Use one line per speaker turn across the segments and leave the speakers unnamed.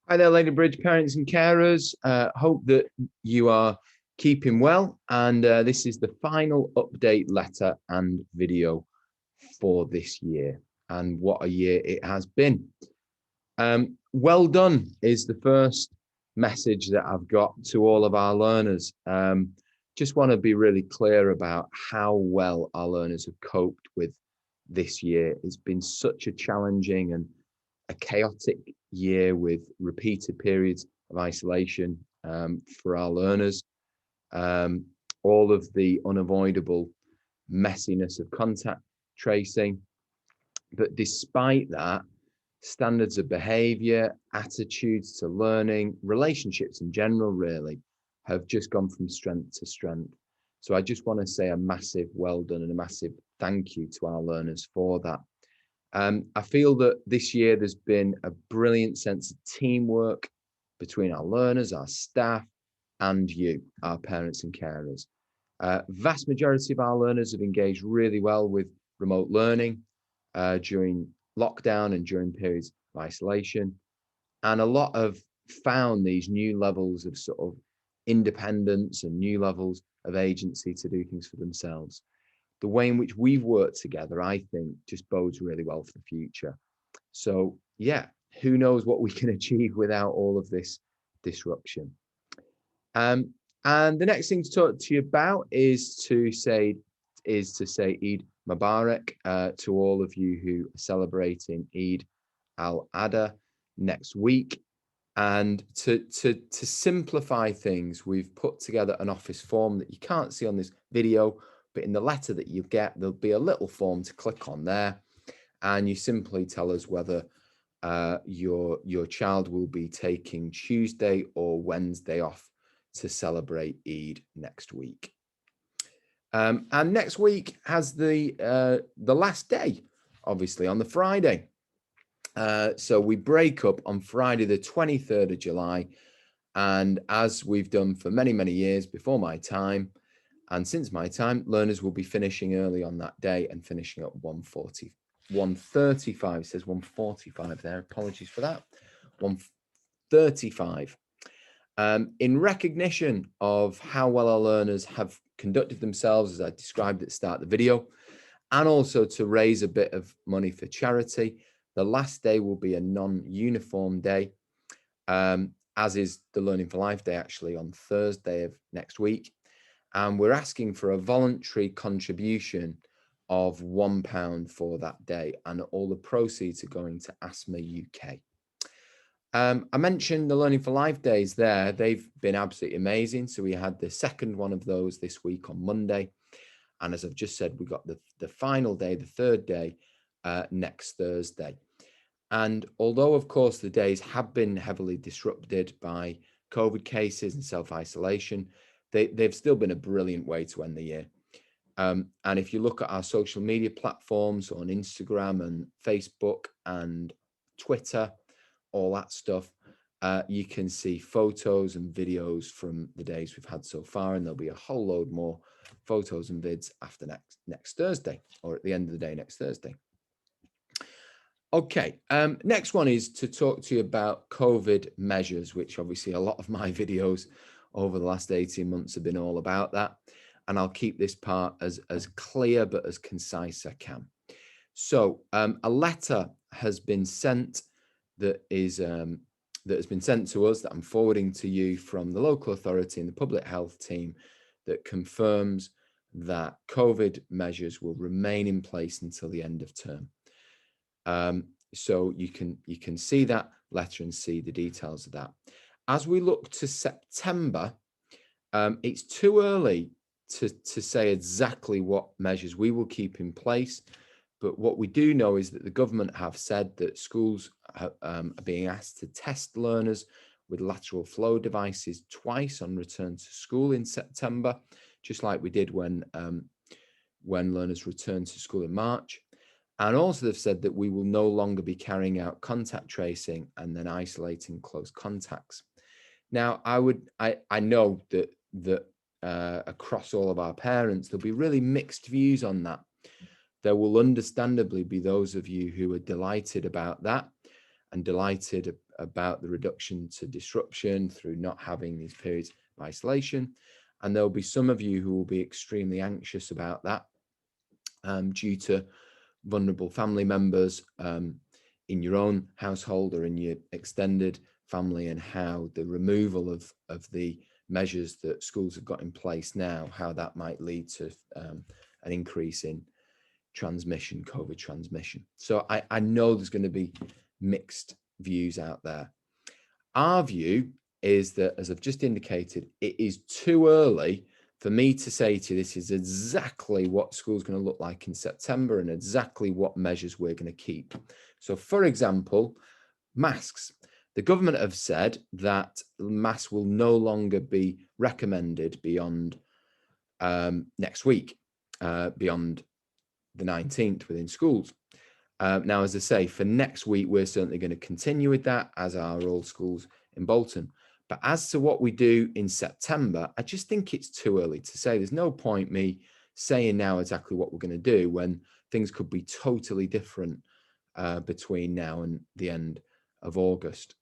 Hi there, Lady Bridge parents and carers. Hope that you are keeping well. And this is the final update letter and video for this year. And what a year it has been. Well done is the first message that I've got to all of our learners. Just want to be really clear about how well our learners have coped with this year. It's been such a challenging and a chaotic year with repeated periods of isolation for our learners. Um, all of the unavoidable messiness of contact tracing. But despite that, standards of behavior, attitudes to learning, relationships in general, really, have just gone from strength to strength. So I just want to say a massive well done and a massive thank you to our learners for that. I feel that this year there's been a brilliant sense of teamwork between our learners, our staff, and you, our parents and carers. Vast majority of our learners have engaged really well with remote learning during lockdown and during periods of isolation. And a lot have found these new levels of sort of independence and new levels of agency to do things for themselves. The way in which we've worked together, I think, just bodes really well for the future. So, yeah, who knows what we can achieve without all of this disruption. Um, and the next thing to talk to you about is to say Eid Mubarak to all of you who are celebrating Eid al-Adha next week. And to simplify things, we've put together an office form that you can't see on this video, but in the letter that you get, there'll be a little form to click on there, and you simply tell us whether your child will be taking Tuesday or Wednesday off to celebrate Eid next week. And next week has the last day, obviously, on the Friday. So we break up on Friday, the 23rd of July. And as we've done for many, many years before my time, and since my time, learners will be finishing early on that day and finishing at 1:40, 1:35. It says 1:45 there. Apologies for that. 1:35. In recognition of how well our learners have conducted themselves, as I described at the start of the video, and also to raise a bit of money for charity, the last day will be a non-uniform day, as is the Learning for Life Day, actually, on Thursday of next week. And we're asking for a voluntary contribution of £1 for that day, and all the proceeds are going to ASMA UK. I mentioned the Learning for Life days there. They've been absolutely amazing. So we had the second one of those this week on Monday. And as I've just said, we got the final day, the third day, next Thursday. And although, of course, the days have been heavily disrupted by COVID cases and self-isolation, they've still been a brilliant way to end the year. And if you look at our social media platforms on Instagram and Facebook and Twitter, all that stuff, you can see photos and videos from the days we've had so far, and there'll be a whole load more photos and vids after next Thursday, or at the end of the day next Thursday. Okay, next one is to talk to you about COVID measures, which obviously a lot of my videos over the last 18 months have been all about that. And I'll keep this part as clear but as concise as I can. So a letter has been sent that has been sent to us that I'm forwarding to you from the local authority and the public health team that confirms that COVID measures will remain in place until the end of term. So you can see that letter and see the details of that. As we look to September, it's too early to say exactly what measures we will keep in place. But what we do know is that the government have said that schools are being asked to test learners with lateral flow devices twice on return to school in September, just like we did when learners returned to school in March. And also they've said that we will no longer be carrying out contact tracing and then isolating close contacts. Now, I know that across all of our parents, there'll be really mixed views on that. There will understandably be those of you who are delighted about that and delighted about the reduction to disruption through not having these periods of isolation. And there'll be some of you who will be extremely anxious about that due to vulnerable family members in your own household or in your extended family, and how the removal of the measures that schools have got in place now, how that might lead to an increase in transmission, COVID transmission. So I know there's going to be mixed views out there. Our view is that, as I've just indicated, it is too early for me to say to you, this is exactly what school's going to look like in September and exactly what measures we're going to keep. So, for example, masks. The government have said that masks will no longer be recommended beyond next week, beyond the 19th within schools. Now, as I say, for next week, we're certainly going to continue with that, as are all schools in Bolton. But as to what we do in September, I just think it's too early to say. There's no point me saying now exactly what we're going to do when things could be totally different between now and the end of August.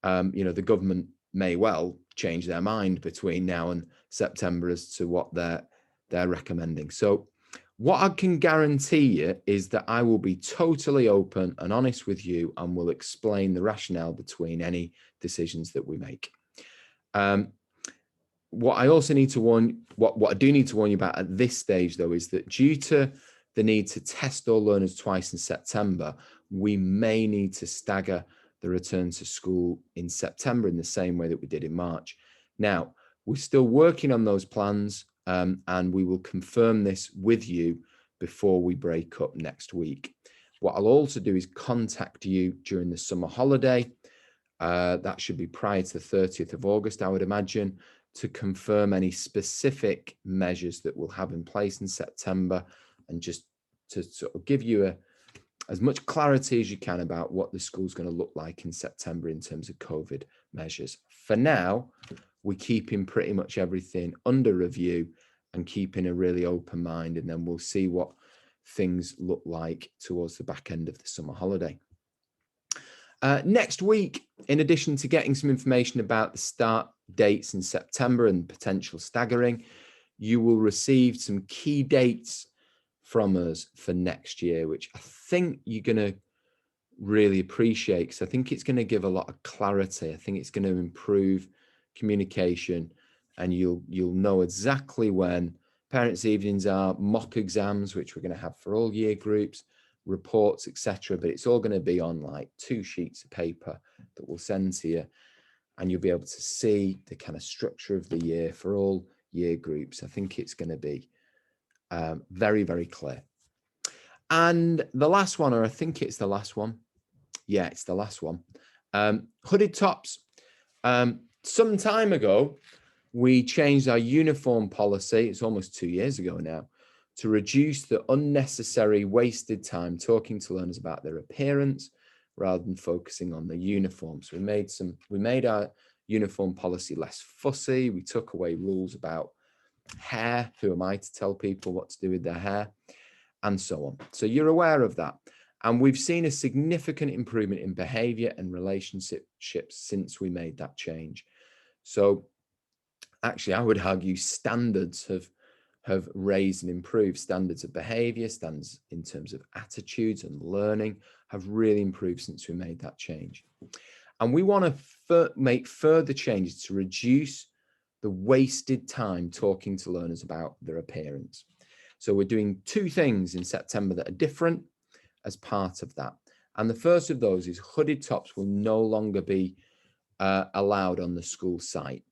The government may well change their mind between now and September as to what they're recommending. So what I can guarantee you is that I will be totally open and honest with you, and will explain the rationale between any decisions that we make. What I also need to warn, what I do need to warn you about at this stage, though, is that due to the need to test all learners twice in September, we may need to stagger the return to school in September in the same way that we did in March. Now, we're still working on those plans, and we will confirm this with you before we break up next week. What I'll also do is contact you during the summer holiday. That should be prior to the 30th of August, I would imagine, to confirm any specific measures that we'll have in place in September, and just to sort of give you as much clarity as you can about what the school's going to look like in September in terms of COVID measures. For now, we're keeping pretty much everything under review and keeping a really open mind, and then we'll see what things look like towards the back end of the summer holiday. Next week, in addition to getting some information about the start dates in September and potential staggering, you will receive some key dates from us for next year, which I think you're going to really appreciate, because I think it's going to give a lot of clarity. I think it's going to improve communication, and you'll know exactly when parents' evenings are, mock exams, which we're going to have for all year groups, reports, etc. But it's all going to be on like 2 sheets of paper that we'll send to you, and you'll be able to see the kind of structure of the year for all year groups. I think it's going to be very, very clear. And the last one, or I think it's the last one. Yeah, it's the last one. Hooded tops. Some time ago, we changed our uniform policy. It's almost 2 years ago now, to reduce the unnecessary wasted time talking to learners about their appearance rather than focusing on the uniform. So we made our uniform policy less fussy. We took away rules about hair. Who am I to tell people what to do with their hair? And so on. So you're aware of that. And we've seen a significant improvement in behavior and relationships since we made that change. So actually, I would argue standards have raised and improved. Standards of behavior, standards in terms of attitudes and learning have really improved since we made that change. And we want to make further changes to reduce the wasted time talking to learners about their appearance. So we're doing 2 things in September that are different as part of that. And the first of those is hooded tops will no longer be allowed on the school site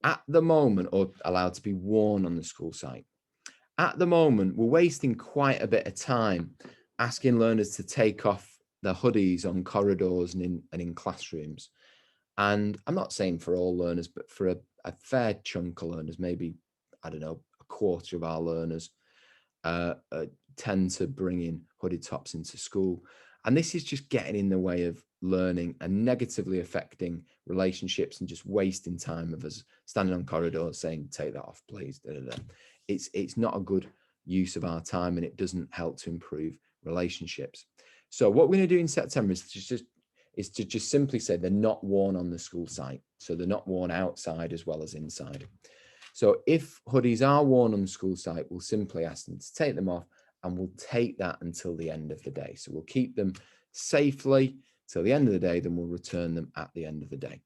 at the moment, or allowed to be worn on the school site. At the moment, we're wasting quite a bit of time asking learners to take off their hoodies on corridors and in classrooms. And I'm not saying for all learners, but for a fair chunk of learners, maybe, I don't know, a quarter of our learners tend to bring in hooded tops into school. And this is just getting in the way of learning and negatively affecting relationships and just wasting time of us standing on corridors saying, take that off, please. Da, da, da. It's not a good use of our time, and it doesn't help to improve relationships. So what we're going to do in September is just is to just simply say they're not worn on the school site. So they're not worn outside as well as inside. So if hoodies are worn on the school site, we'll simply ask them to take them off, and we'll take that until the end of the day. So we'll keep them safely till the end of the day, then we'll return them at the end of the day.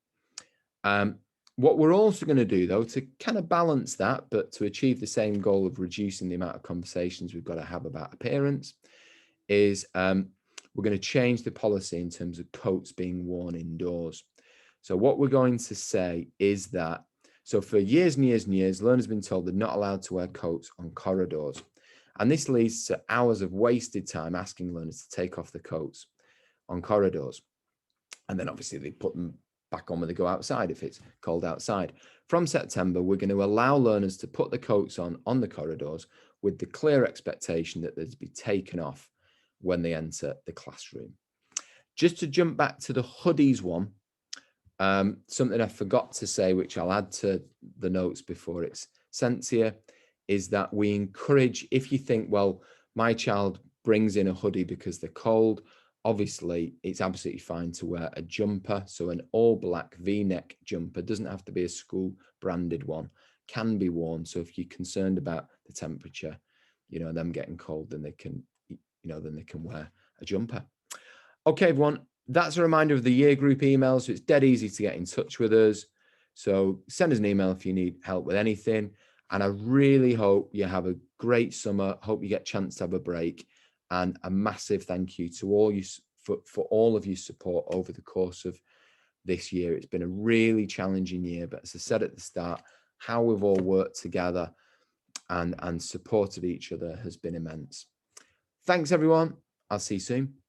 What we're also going to do, though, to kind of balance that, but to achieve the same goal of reducing the amount of conversations we've got to have about appearance, is we're going to change the policy in terms of coats being worn indoors. So what we're going to say is that, so for years and years and years, learners have been told they're not allowed to wear coats on corridors. And this leads to hours of wasted time asking learners to take off the coats on corridors. And then obviously they put them back on when they go outside if it's cold outside. From September, we're going to allow learners to put the coats on the corridors with the clear expectation that they're to be taken off when they enter the classroom. Just to jump back to the hoodies one, something I forgot to say, which I'll add to the notes before it's sent to you, is that we encourage, if you think, well, my child brings in a hoodie because they're cold, obviously it's absolutely fine to wear a jumper. So an all black V-neck jumper, doesn't have to be a school branded one, can be worn. So if you're concerned about the temperature, them getting cold, then they can, then they can wear a jumper. Okay, everyone, that's a reminder of the year group emails. So it's dead easy to get in touch with us. So send us an email if you need help with anything. And I really hope you have a great summer. Hope you get a chance to have a break. And a massive thank you to all you for all of your support over the course of this year. It's been a really challenging year, but as I said at the start, how we've all worked together and supported each other has been immense. Thanks, everyone. I'll see you soon.